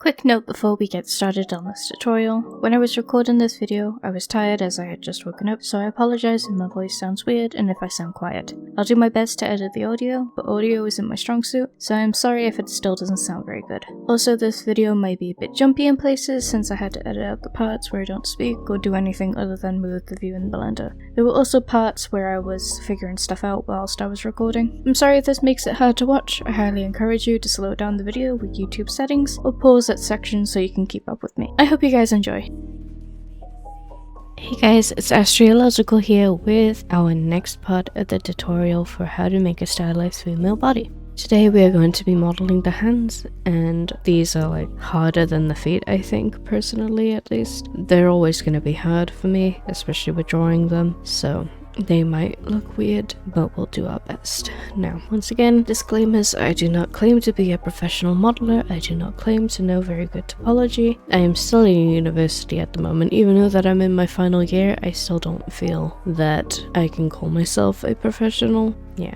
Quick note before we get started on this tutorial. When I was recording this video, I was tired as I had just woken up, so I apologize if my voice sounds weird and if I sound quiet. I'll do my best to edit the audio, but audio isn't my strong suit, so I'm sorry if it still doesn't sound very good. Also, this video might be a bit jumpy in places since I had to edit out the parts where I don't speak or do anything other than move the view in Blender. There were also parts where I was figuring stuff out whilst I was recording. I'm sorry if this makes it hard to watch. I highly encourage you to slow down the video with YouTube settings or pause at sections so you can keep up with me. I hope you guys enjoy. Hey guys, it's Astrological here with our next part of the tutorial for how to make a stylized female body. Today we are going to be modeling the hands, and these are harder than the feet, I think, personally at least. They're always going to be hard for me, especially with drawing them, so they might look weird, but we'll do our best. Now, once again, disclaimers: I do not claim to be a professional modeler, I do not claim to know very good topology. I am still in university at the moment. Even though that I'm in my final year, I still don't feel that I can call myself a professional. Yeah.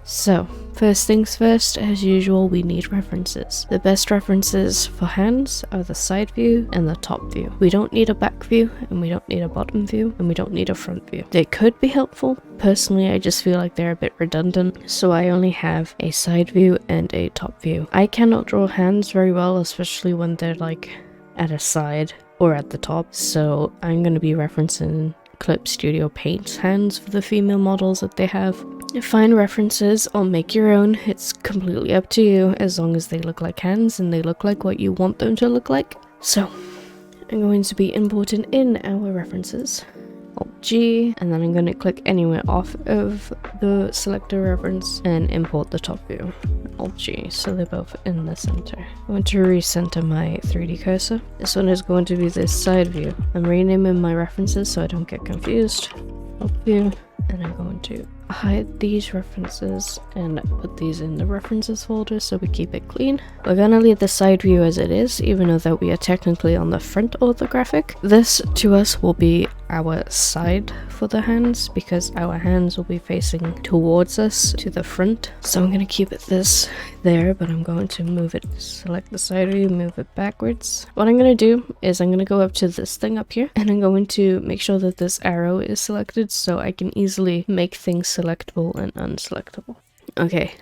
So, first things first, as usual, we need references. The best references for hands are the side view and the top view. We don't need a back view, and we don't need a bottom view, and we don't need a front view. They could be helpful. Personally, I just feel like they're a bit redundant, so I only have a side view and a top view. I cannot draw hands very well, especially when they're at a side or at the top, so I'm going to be referencing Clip Studio Paint's hands for the female models that they have. Find references or make your own. It's completely up to you, as long as they look like hands and they look like what you want them to look like. So I'm going to be importing in our references. Alt-G, and then I'm going to click anywhere off of the selector reference and import the top view. Alt-G, so they're both in the center. I'm going to recenter my 3D cursor. This one is going to be this side view. I'm renaming my references so I don't get confused. Alt-View, and I'm going to hide these references and put these in the references folder so we keep it clean. We're gonna leave the side view as it is, even though that we are technically on the front orthographic. This to us will be our side for the hands, because our hands will be facing towards us to the front. So I'm gonna keep it this there, but I'm going to move it, select the side view, move it backwards. What I'm gonna do is I'm gonna go up to this thing up here, and I'm going to make sure that this arrow is selected so I can easily make things selectable and unselectable. Okay,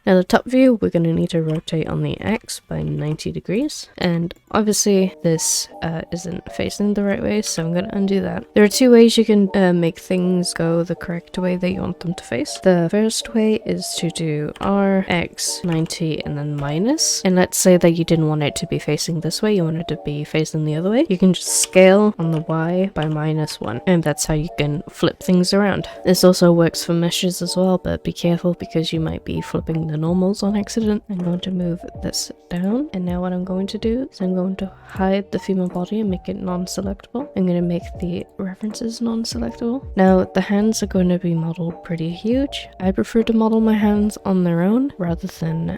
now the top view, we're going to need to rotate on the X by 90 degrees, and obviously this isn't facing the right way, so I'm going to undo that. There are two ways you can make things go the correct way that you want them to face. The first way is to do R, X, 90, and then minus, and let's say that you didn't want it to be facing this way, you want it to be facing the other way. You can just scale on the Y by -1, and that's how you can flip things around. This also works for meshes as well, but be careful because you might be flipping the normals on accident. I'm going to move this down, and now what I'm going to do is I'm going to hide the female body and make it non-selectable. I'm going to make the references non-selectable. Now the hands are going to be modeled pretty huge. I prefer to model my hands on their own rather than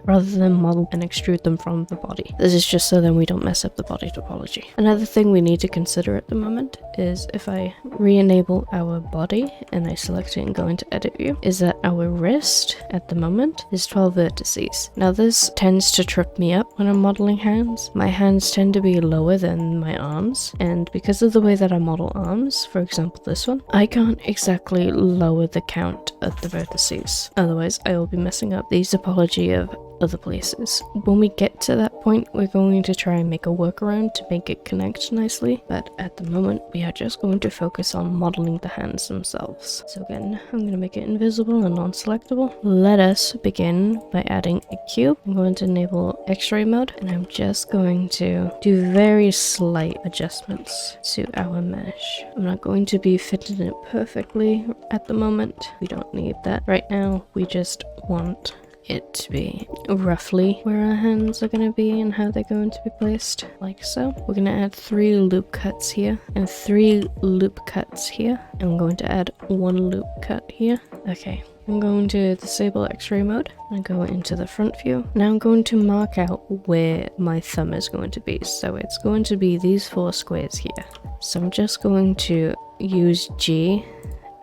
model and extrude them from the body. This is just so that we don't mess up the body topology. Another thing we need to consider at the moment is if I re-enable our body and I select it and go into edit view, is that our wrist at the moment is 12 vertices. Now this tends to trip me up when I'm modeling hands. My hands tend to be lower than my arms, and because of the way that I model arms, for example this one, I can't exactly lower the count of the vertices, otherwise I will be messing up the topology of other places. When we get to that point, we're going to try and make a workaround to make it connect nicely, but at the moment we are just going to focus on modeling the hands themselves. So again, I'm going to make it invisible and non-selectable. Let us begin by adding a cube. I'm going to enable X-ray mode, and I'm just going to do very slight adjustments to our mesh. I'm not going to be fitting it perfectly at the moment. We don't need that right now. We just want it to be roughly where our hands are going to be and how they're going to be placed, like so. We're going to add 3 loop cuts here and 3 loop cuts here. I'm going to add 1 loop cut here. Okay, I'm going to disable X-ray mode and go into the front view. Now I'm going to mark out where my thumb is going to be. So it's going to be these 4 squares here. So I'm just going to use G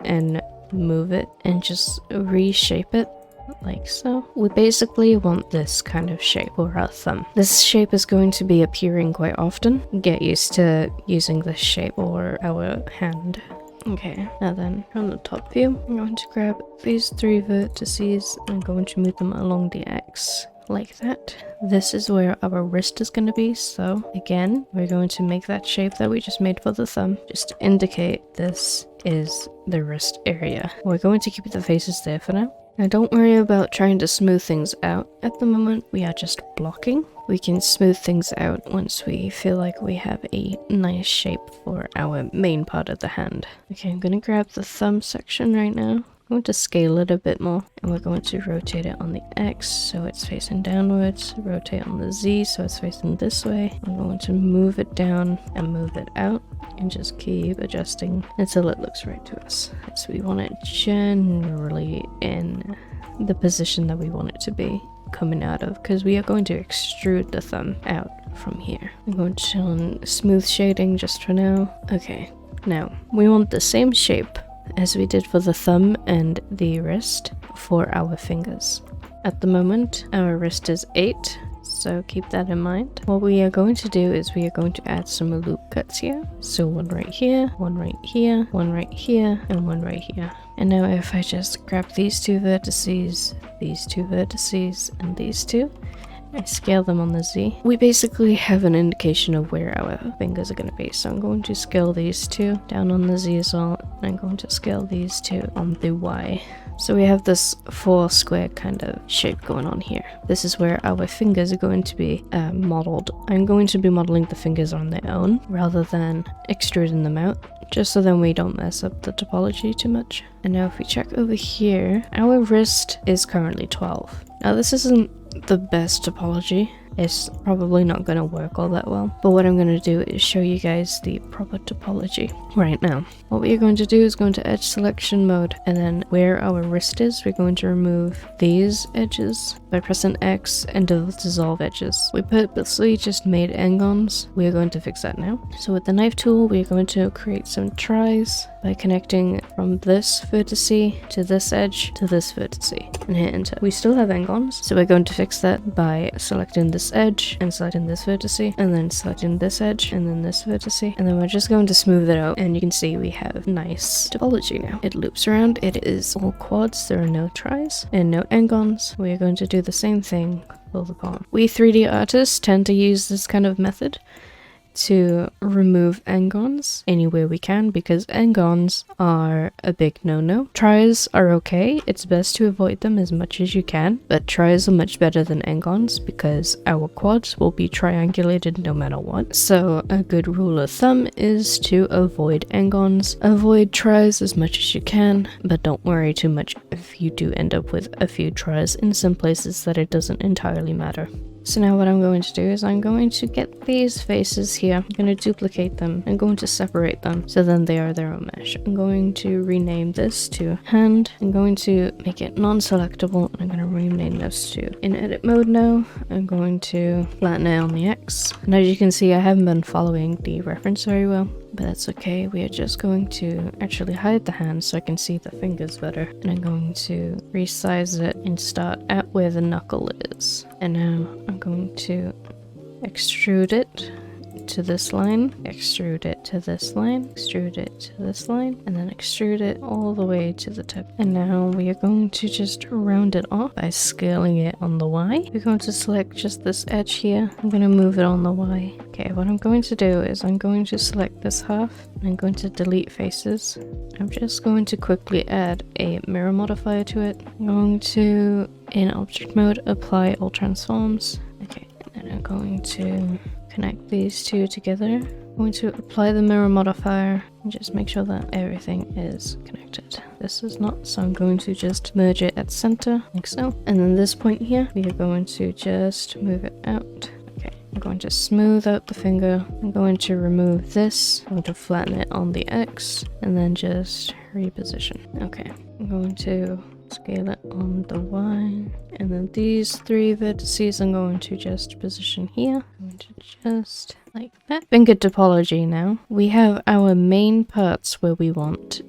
and move it and just reshape it like so. We basically want this kind of shape for our thumb. This shape is going to be appearing quite often. Get used to using this shape for our hand. Okay, now then, from the top view, I'm going to grab these 3 vertices and I'm going to move them along the X. Like that. This is where our wrist is going to be, so again we're going to make that shape that we just made for the thumb just to indicate this is the wrist area. We're going to keep the faces there for now. Now don't worry about trying to smooth things out at the moment, we are just blocking. We can smooth things out once we feel like we have a nice shape for our main part of the hand. Okay, I'm going to grab the thumb section right now. I'm going to scale it a bit more, and we're going to rotate it on the X so it's facing downwards, rotate on the Z so it's facing this way. I'm going to move it down and move it out and just keep adjusting until it looks right to us. So we want it generally in the position that we want it to be coming out of, because we are going to extrude the thumb out from here. I'm going to chill on smooth shading just for now. Okay, now we want the same shape as we did for the thumb and the wrist for our fingers. At the moment, our wrist is 8, so keep that in mind. What we are going to do is we are going to add some loop cuts here. So one right here, one right here, one right here, and one right here. And now if I just grab these 2 vertices, these 2 vertices, and these 2, I scale them on the Z. We basically have an indication of where our fingers are going to be. So I'm going to scale these 2 down on the Z as well. And I'm going to scale these 2 on the Y. So we have this 4 square kind of shape going on here. This is where our fingers are going to be modeled. I'm going to be modeling the fingers on their own rather than extruding them out, just so then we don't mess up the topology too much. And now if we check over here, our wrist is currently 12. Now this isn't the best topology. It's probably not going to work all that well, but what I'm going to do is show you guys the proper topology right now. What we are going to do is go into edge selection mode, and then where our wrist is, we're going to remove these edges by pressing X and dissolve edges. We purposely just made n-gons. We are going to fix that now. So with the knife tool, we're going to create some tries by connecting from this vertice to this edge to this vertice and hit enter. We still have n-gons, so we're going to fix that by selecting this edge and selecting this vertice and then selecting this edge and then this vertice, and then we're just going to smooth it out, and you can see we have nice topology now. It loops around, it is all quads, there are no tries and no n-gons. We are going to do the same thing for the palm. We 3D artists tend to use this kind of method to remove n-gons anywhere we can, because n-gons are a big no-no. Tries are okay, it's best to avoid them as much as you can, but tries are much better than n-gons because our quads will be triangulated no matter what. So a good rule of thumb is to avoid n-gons, avoid tries as much as you can, but don't worry too much if you do end up with a few tries in some places that it doesn't entirely matter. So now what I'm going to do is I'm going to get these faces here, I'm going to duplicate them, I'm going to separate them so then they are their own mesh. I'm going to rename this to hand, I'm going to make it non-selectable, I'm going to rename this to in edit mode now. I'm going to flatten it on the X, and as you can see I haven't been following the reference very well, but that's okay. We are just going to actually hide the hand so I can see the fingers better, and I'm going to resize it and start at where the knuckle is. And now I'm going to extrude it to this line, extrude it to this line, extrude it to this line, and then extrude it all the way to the tip. And now we are going to just round it off by scaling it on the Y. We're going to select just this edge here. I'm going to move it on the Y. Okay, what I'm going to do is I'm going to select this half and I'm going to delete faces. I'm just going to quickly add a mirror modifier to it. I'm going to, in object mode, apply all transforms. Okay, and then I'm going to connect these 2 together. I'm going to apply the mirror modifier and just make sure that everything is connected. This is not, so I'm going to just merge it at center, like so. And then this point here, we are going to just move it out. Okay, I'm going to smooth out the finger. I'm going to remove this. I'm going to flatten it on the X and then just reposition. Okay, I'm going to scale it on the Y, and then these 3 vertices I'm going to just position here. I'm going to just like that. Finger topology now. We have our main parts where we want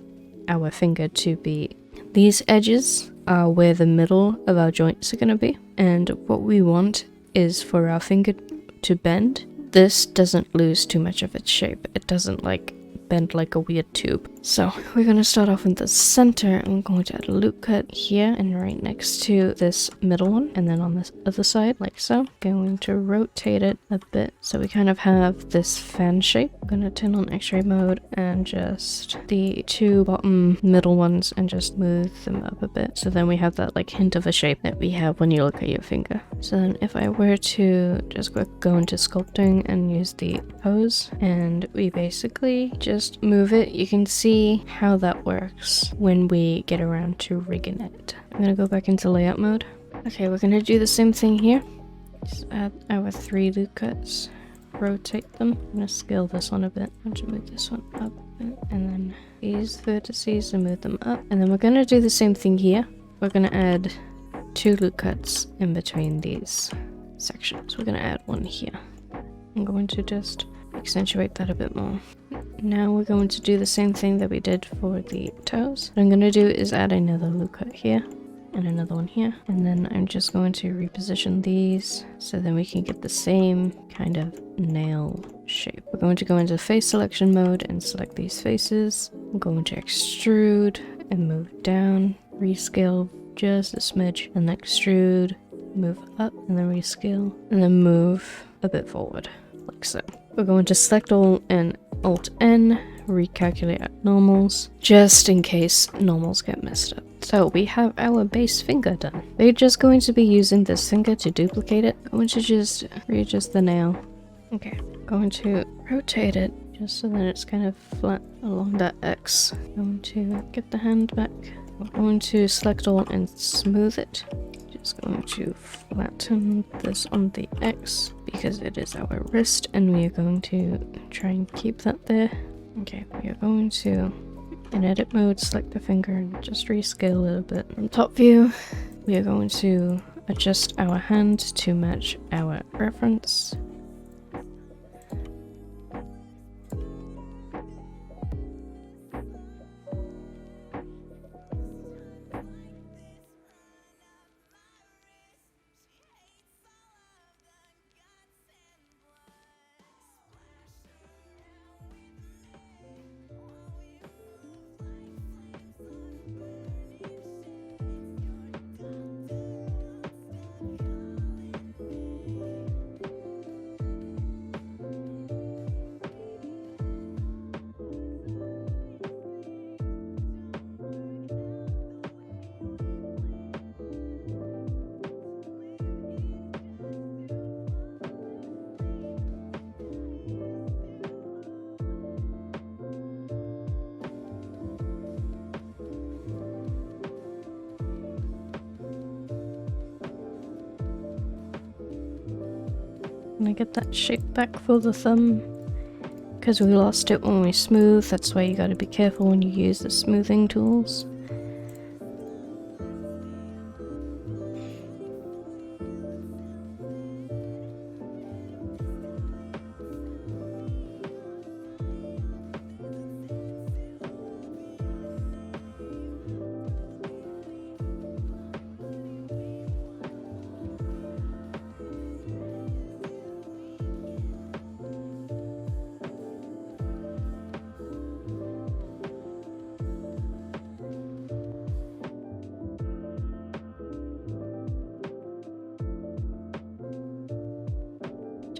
our finger to be These edges are where the middle of our joints are going to be, and what we want is for our finger to bend. This doesn't lose too much of its shape. It doesn't like bend like a weird tube. So we're going to start off in the center. I'm going to add a loop cut here and right next to this middle one, and then on this other side like so. Going to rotate it a bit so we kind of have this fan shape. I'm going to turn on x-ray mode and just the two bottom middle ones and just move them up a bit, so then we have that like hint of a shape that we have when you look at your finger. So then if I were to just go into sculpting and use the pose, and we basically just move it, you can see how that works when we get around to rigging it. I'm gonna go back into layout mode. Okay, we're gonna do the same thing here. Just add our 3 loop cuts, rotate them. I'm gonna scale this one a bit. I'm gonna move this one up a bit, and then these vertices and move them up. And then we're gonna do the same thing here. We're gonna add 2 loop cuts in between these sections. We're gonna add one here. I'm going to just accentuate that a bit more. Now we're going to do the same thing that we did for the toes. What I'm going to do is add another loop cut here and another one here, and then I'm just going to reposition these so then we can get the same kind of nail shape. We're going to go into face selection mode and select these faces. I'm going to extrude and move down, rescale just a smidge, and extrude, move up, and then rescale, and then move a bit forward like so. We're going to select all and Alt N, recalculate at normals, just in case normals get messed up. So we have our base finger done. We're just going to be using this finger to duplicate it. I'm going to just readjust the nail. Okay, going to rotate it just so that it's kind of flat along that X. I'm going to get the hand back. We're going to select all and smooth it. Just going to flatten this on the X because it is our wrist, and we are going to try and keep that there. Okay, we are going to, in edit mode, select the finger and just rescale it a bit. From top view, we are going to adjust our hand to match our reference. And I get that shape back for the thumb because we lost it when we smooth. That's why you gotta be careful when you use the smoothing tools.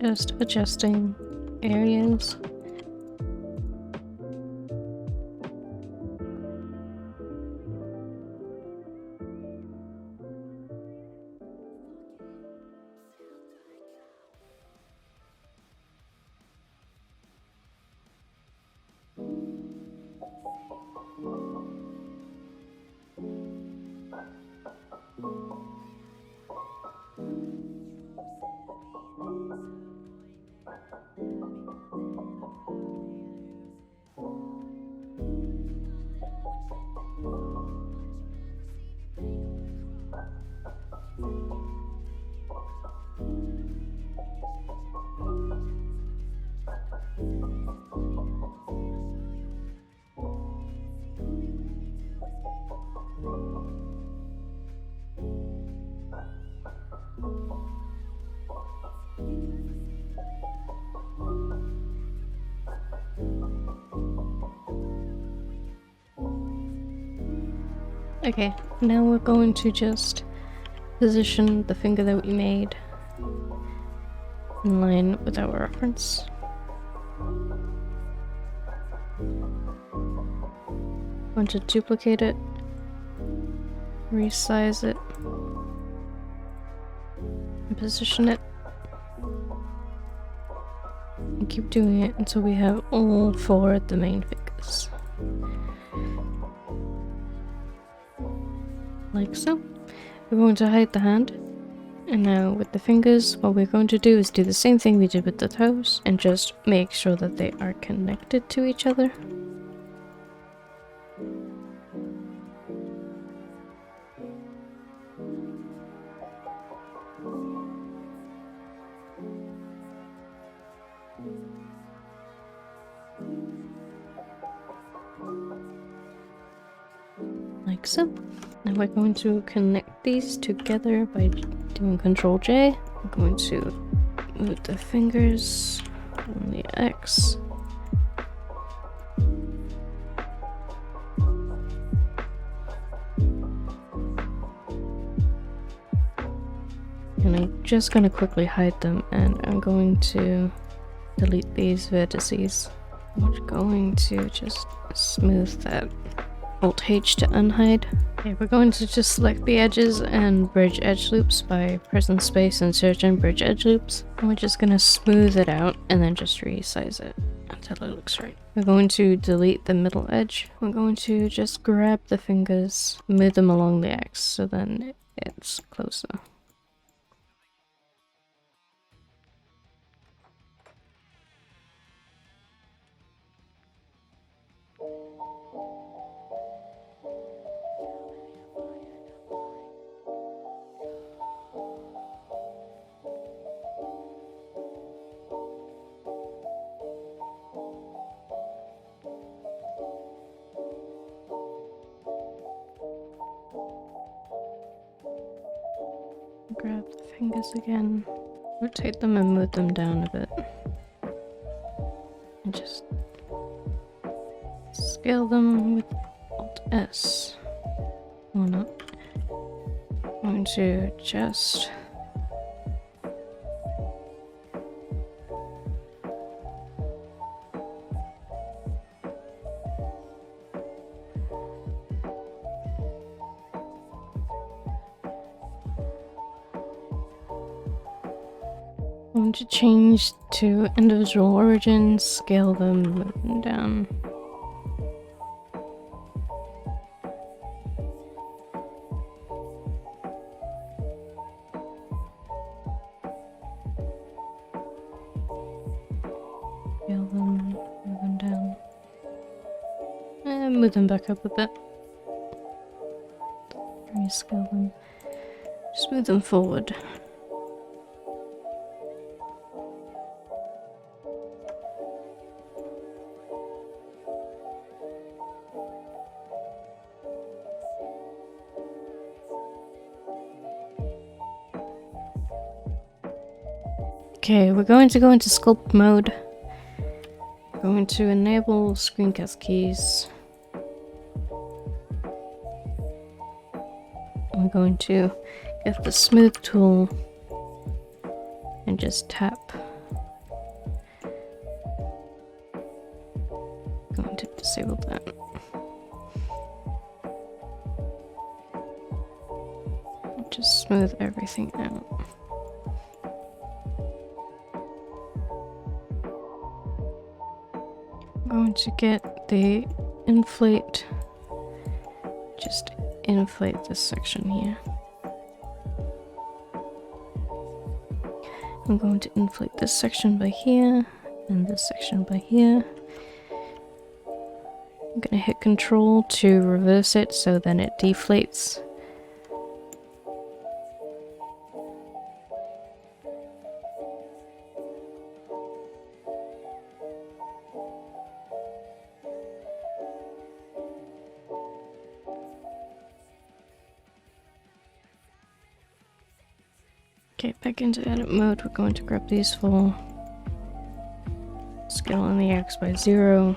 Just adjusting areas. Okay, now we're going to just position the finger that we made in line with our reference. Want to duplicate it, resize it, and position it. And keep doing it until we have all 4 of the main fingers. Like so. We're going to hide the hand. And now with the fingers, what we're going to do is do the same thing we did with the toes and just make sure that they are connected to each other. Like so. Now we're going to connect these together by doing Ctrl J. We're going to move the fingers on the X. And I'm just going to quickly hide them, and I'm going to delete these vertices. I'm going to just smooth that. Alt H to unhide. Okay, we're going to just select the edges and bridge edge loops by pressing space and search and bridge edge loops. And we're just going to smooth it out and then just resize it until it looks right. We're going to delete the middle edge. We're going to just grab the fingers, move them along the X so then it's closer. Grab the fingers again, rotate them and move them down a bit. And just scale them with Alt S. Or not. I'm going to just change to individual origins, scale them, move them down. Scale them, move them down. And move them back up a bit. Rescale them. Just move them forward. Okay, we're going to go into sculpt mode. We're going to enable screencast keys. We're going to get the smooth tool and just tap. Going to disable that. Just smooth everything out. Going to get the inflate, just inflate this section here. I'm going to inflate this section by here and this section by here. I'm going to hit Control to reverse it so then it deflates. Okay, back into edit mode, we're going to grab these four, scale on the X by 0.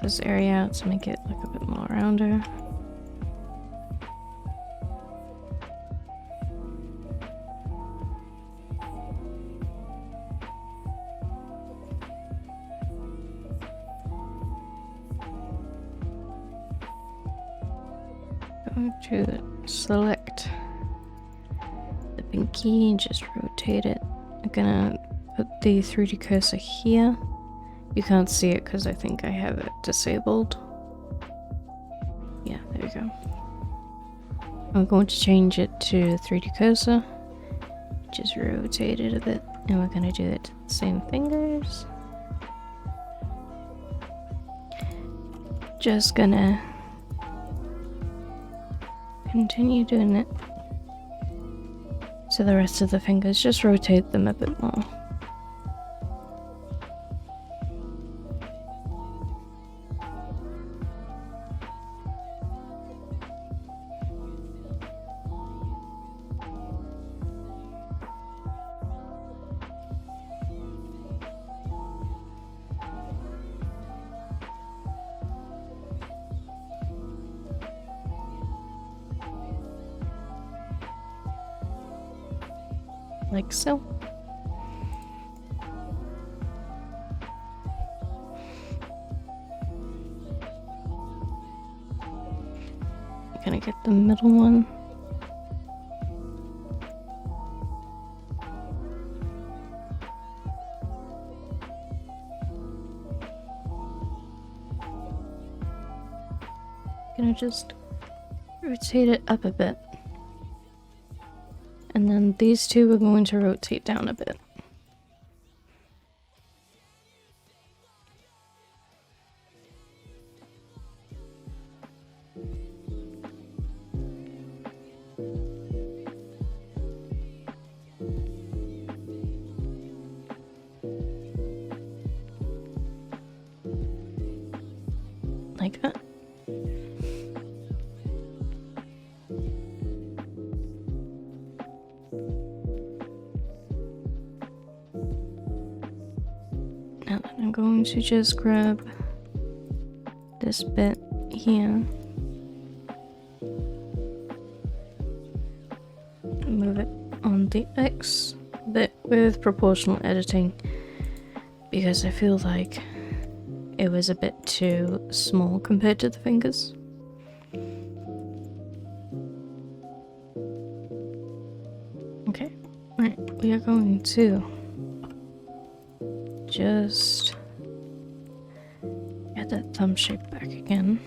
this area out to make it look a bit more rounder. Going to select the pinky and just rotate it. I'm gonna put the 3D cursor here. You can't see it because I think I have it disabled. Yeah, there we go. I'm going to change it to 3D cursor. Just rotate it a bit, and we're gonna do it to the same fingers. Just gonna continue doing it to the rest of the fingers, just rotate them a bit more. Like so. I'm gonna get the middle one. Gonna just rotate it up a bit. And then these two are going to rotate down a bit. Like that. Now then I'm going to just grab this bit here, move it on the X bit with proportional editing, because I feel like it was a bit too small compared to the fingers. Okay, right, we are going to just get that thumb shape back again.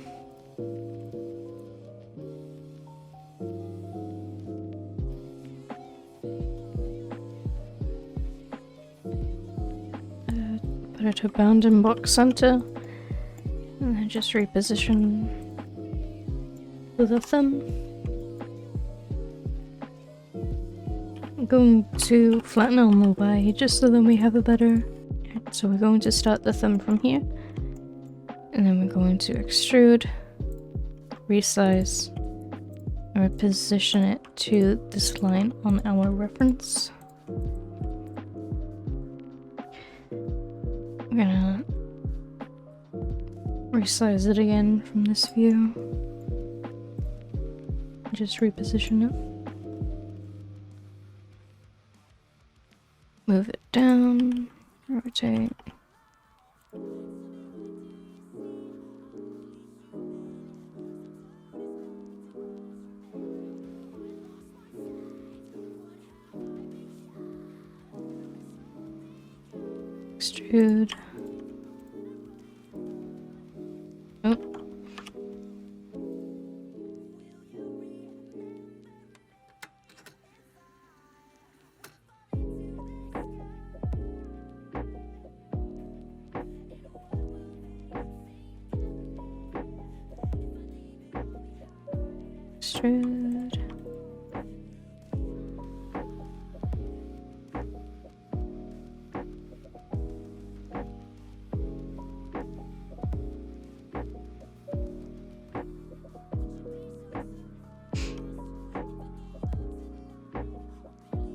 Put it to bounding box center, and then just reposition with the thumb. I'm going to flatten on the Y just so then we have a better. So we're going to start the thumb from here, and then we're going to extrude, resize, and reposition it to this line on our reference. We're gonna resize it again from this view, just reposition it. Move it down, rotate. Extrude. Oh. Extrude.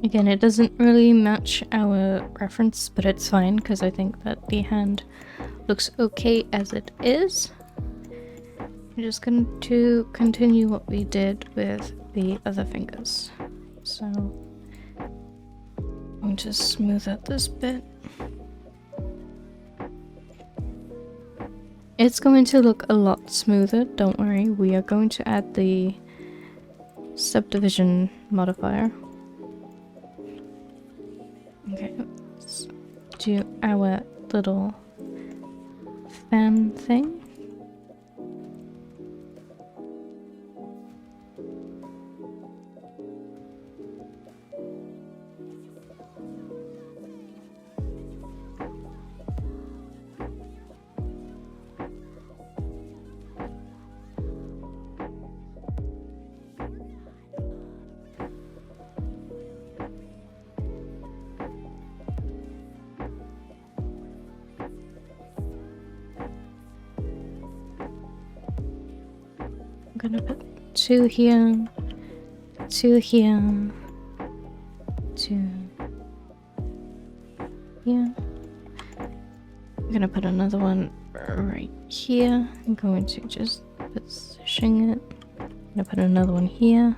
Again, it doesn't really match our reference, but it's fine because I think that the hand looks okay as it is. I'm just going to continue what we did with the other fingers. So I'm going to smooth out this bit. It's going to look a lot smoother, don't worry. We are going to add the subdivision modifier. Okay, let's do our little fan thing. I'm gonna put 2 here, 2 here, 2 here. I'm gonna put another one right here. I'm going to just position it. I'm gonna put another one here.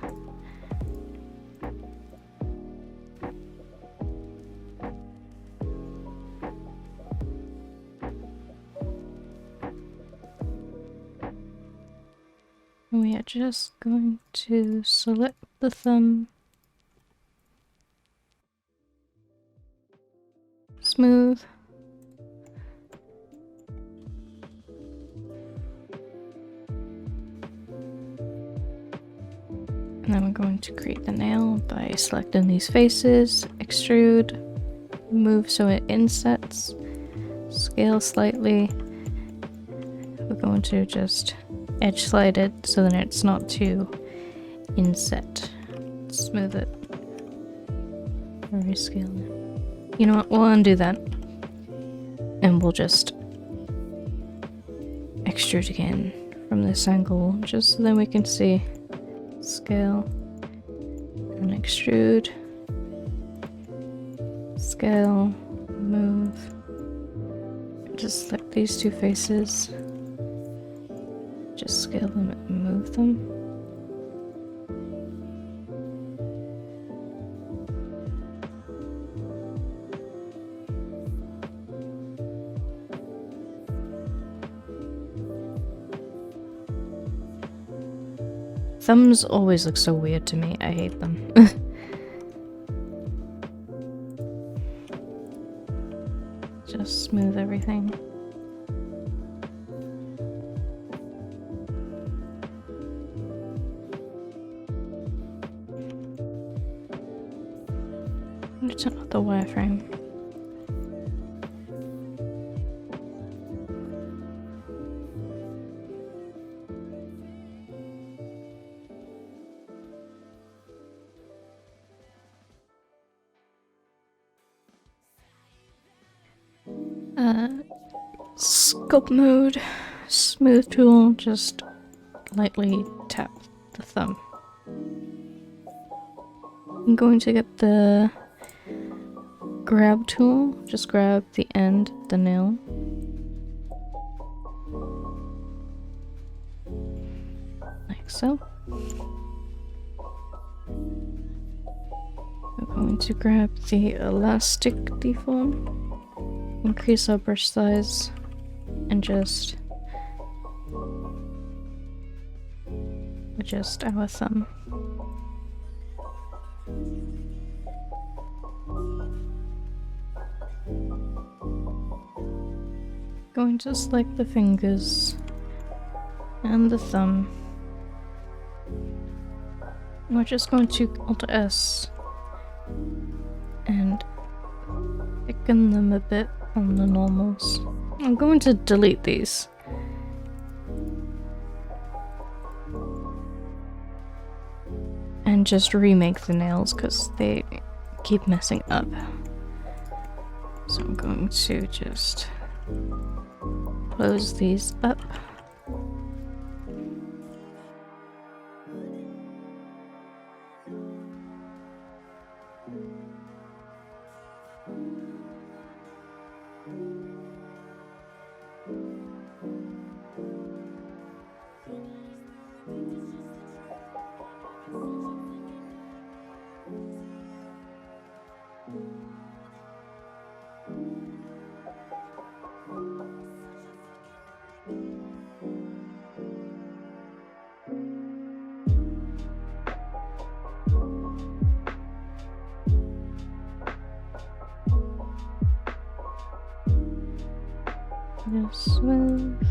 We are just going to select the thumb, smooth, and then we're going to create the nail by selecting these faces, extrude, move so it insets, scale slightly. We're going to just edge slide it so that it's not too inset. Smooth it. Rescale it. You know what? We'll undo that. And we'll just extrude again from this angle just so then we can see. Scale. And extrude. Scale. Move. Just select these two faces. Just scale them and move them. Thumbs always look so weird to me. I hate them. Just smooth everything. I'm gonna turn off the wireframe. Sculpt mode, smooth tool, just lightly tap the thumb. I'm going to get the grab tool, just grab the end of the nail. Like so. We're going to grab the elastic deform, increase our brush size, and just adjust our thumb. Going to select the fingers and the thumb. We're just going to Alt S and thicken them a bit on the normals. I'm going to delete these. And just remake the nails because they keep messing up. So I'm going to just close these up. Just smooth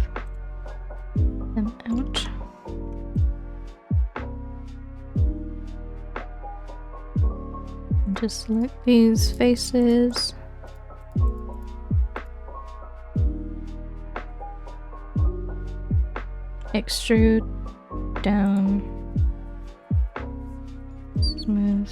them out. Just select these faces. Extrude down. Smooth.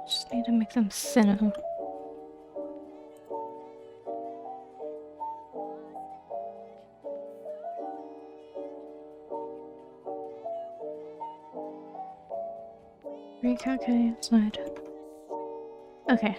Just need to make them thinner. Recalculate slide. Okay.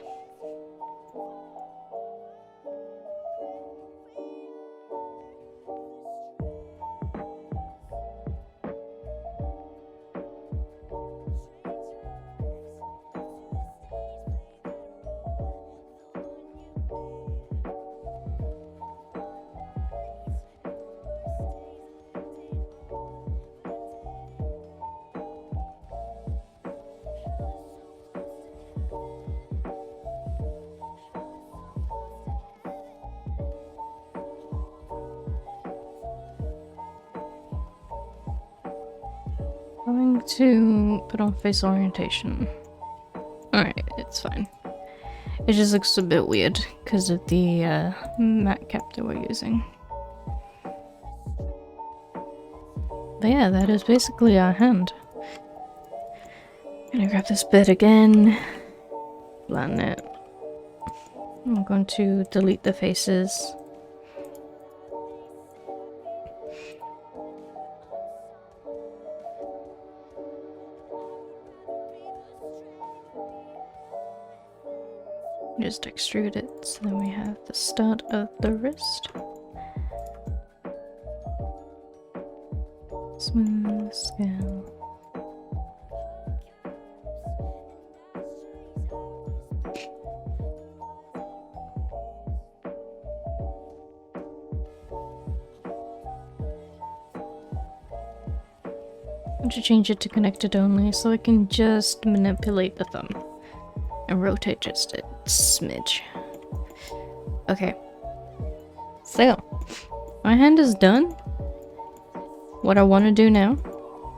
Going to put on face orientation. Alright, it's fine. It just looks a bit weird because of the matte cap that we're using. But yeah, that is basically our hand. Gonna grab this bit again, blend it. I'm going to delete the faces. Just extrude it so then we have the start of the wrist. Smooth scale. I'm going to change it to connected only so I can just manipulate the thumb and rotate just a smidge. Okay, so my hand is done. What I want to do now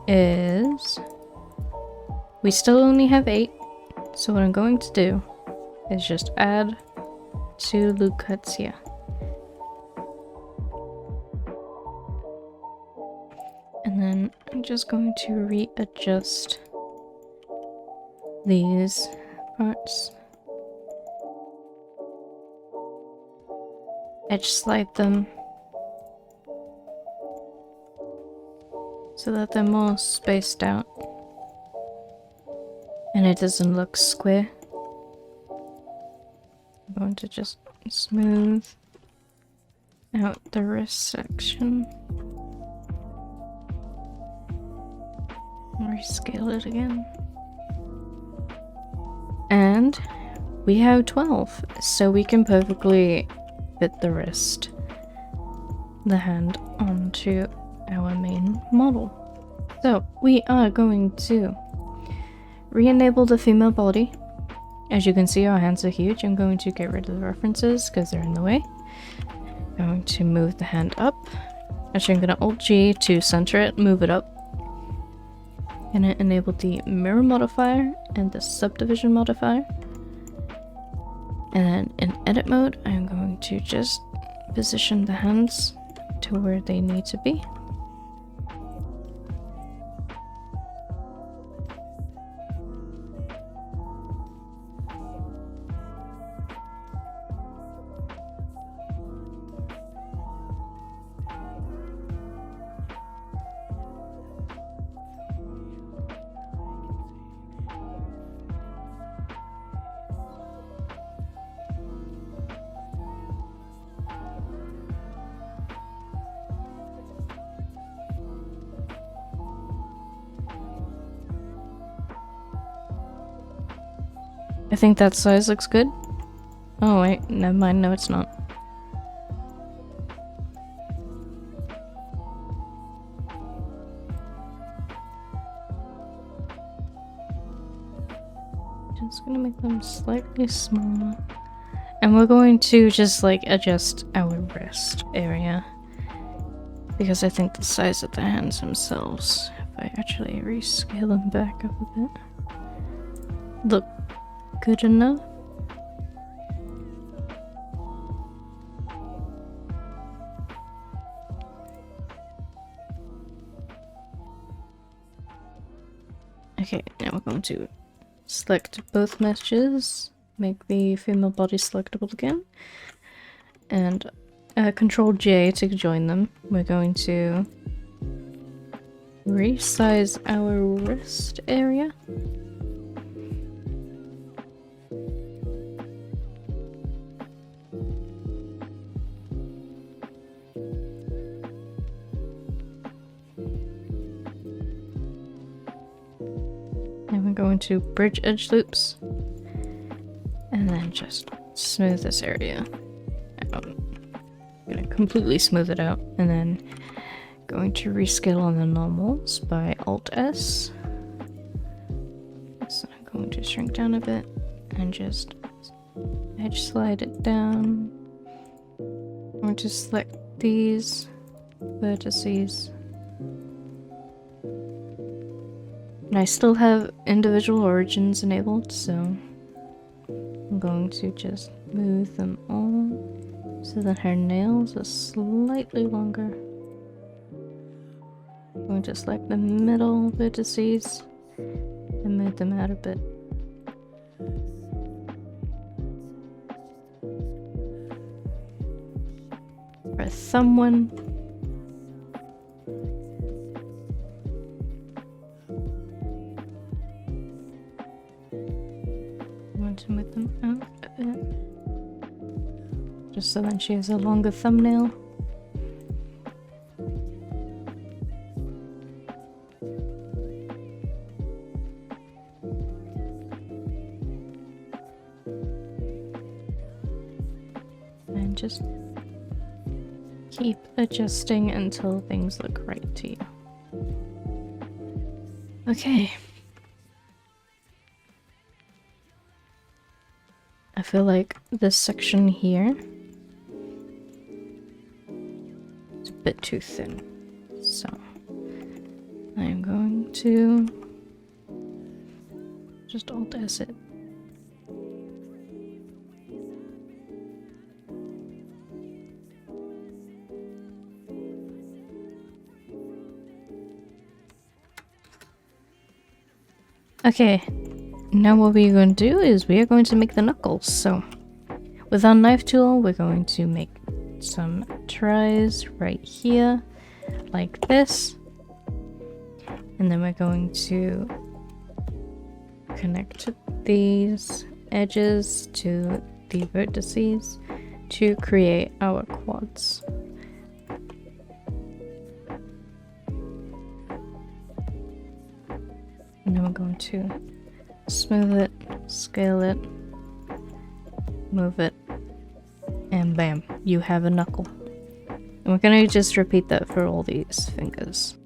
is, we still only have 8, so what I'm going to do is just add 2 loop cuts here. And then I'm just going to readjust these parts. Edge slide them so that they're more spaced out and it doesn't look square. I'm going to just smooth out the wrist section. Rescale it again. And we have 12, so we can perfectly fit the wrist, the hand, onto our main model. So we are going to re-enable the female body. As you can see, our hands are huge. I'm going to get rid of the references because they're in the way. I'm going to move the hand up. Actually, I'm going to Alt-G to center it, move it up. I'm going to enable the mirror modifier and the subdivision modifier. And then in edit mode, I'm going to just position the hands to where they need to be. I think that size looks good. Oh wait, never mind, no it's not. Just gonna make them slightly smaller. And we're going to just like adjust our wrist area. Because I think the size of the hands themselves, if I actually rescale them back up a bit, look good enough. Okay, now we're going to select both meshes, make the female body selectable again, and Control J to join them. We're going to resize our wrist area. And we're going to bridge edge loops, and then just smooth this area out. I'm gonna completely smooth it out, and then going to rescale on the normals by Alt S. So I'm going to shrink down a bit and just edge slide it down. I'm going to select these vertices. And I still have individual origins enabled, so I'm going to just move them all so that her nails are slightly longer. I'm going to select the middle vertices and move them out a bit. For a thumb one, I want to move them out a bit, just so then she has a longer thumbnail. And just keep adjusting until things look right to you. Okay. I feel like this section here is a bit too thin, so I'm going to just Alt S it. Okay, now what we're going to do is we are going to make the knuckles. So with our knife tool, we're going to make some tries right here, like this. And then we're going to connect these edges to the vertices to create our quads. And then we're going to smooth it, scale it, move it, and bam, you have a knuckle. And we're gonna just repeat that for all these fingers.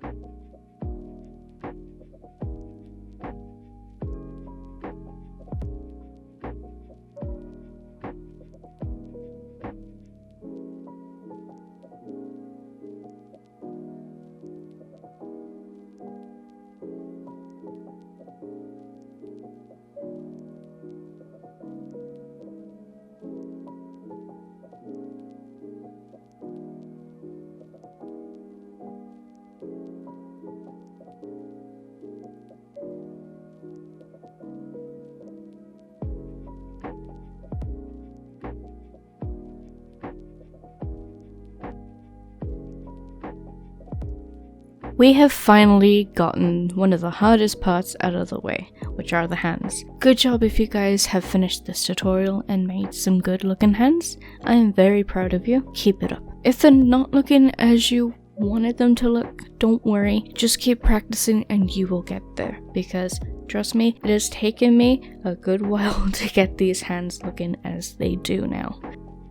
We have finally gotten one of the hardest parts out of the way, which are the hands. Good job if you guys have finished this tutorial and made some good looking hands. I am very proud of you. Keep it up. If they're not looking as you wanted them to look. Don't worry, just keep practicing and you will get there, because trust me, it has taken me a good while to get these hands looking as they do now.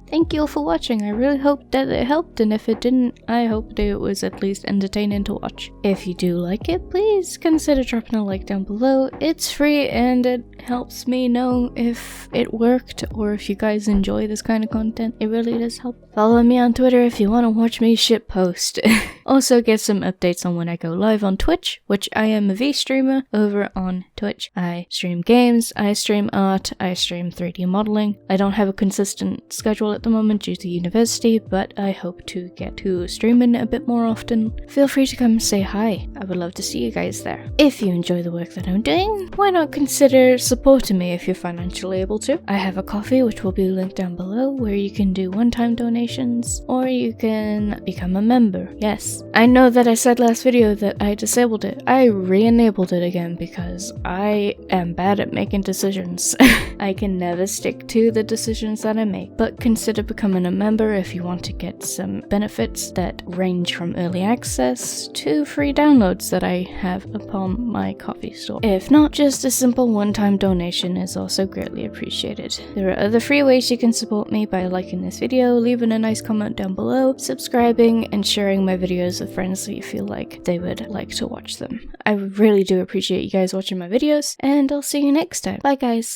Thank you all for watching. I really hope that it helped, and if it didn't, I hope that it was at least entertaining to watch. If you do like it, please consider dropping a like down below. It's free and it helps me know if it worked or if you guys enjoy this kind of content. It really does help. Follow me on Twitter if you want to watch me shitpost. Also get some updates on when I go live on Twitch, which I am a V-streamer over on Twitch. I stream games, I stream art, I stream 3D modeling. I don't have a consistent schedule at the moment due to university, but I hope to get to streaming a bit more often. Feel free to come say hi. I would love to see you guys there. If you enjoy the work that I'm doing, why not consider supporting me if you're financially able to? I have a Ko-fi, which will be linked down below, where you can do one-time donations, or you can become a member. Yes, I know that I said last video that I disabled it. I re-enabled it again because I am bad at making decisions. I can never stick to the decisions that I make, but consider becoming a member if you want to get some benefits that range from early access to free downloads that I have upon my Ko-fi store. If not, just a simple one-time donation is also greatly appreciated. There are other free ways you can support me by liking this video, leaving a nice comment down below, subscribing, and sharing my videos with friends that you feel like they would like to watch them. I really do appreciate you guys watching my videos, and I'll see you next time. Bye guys!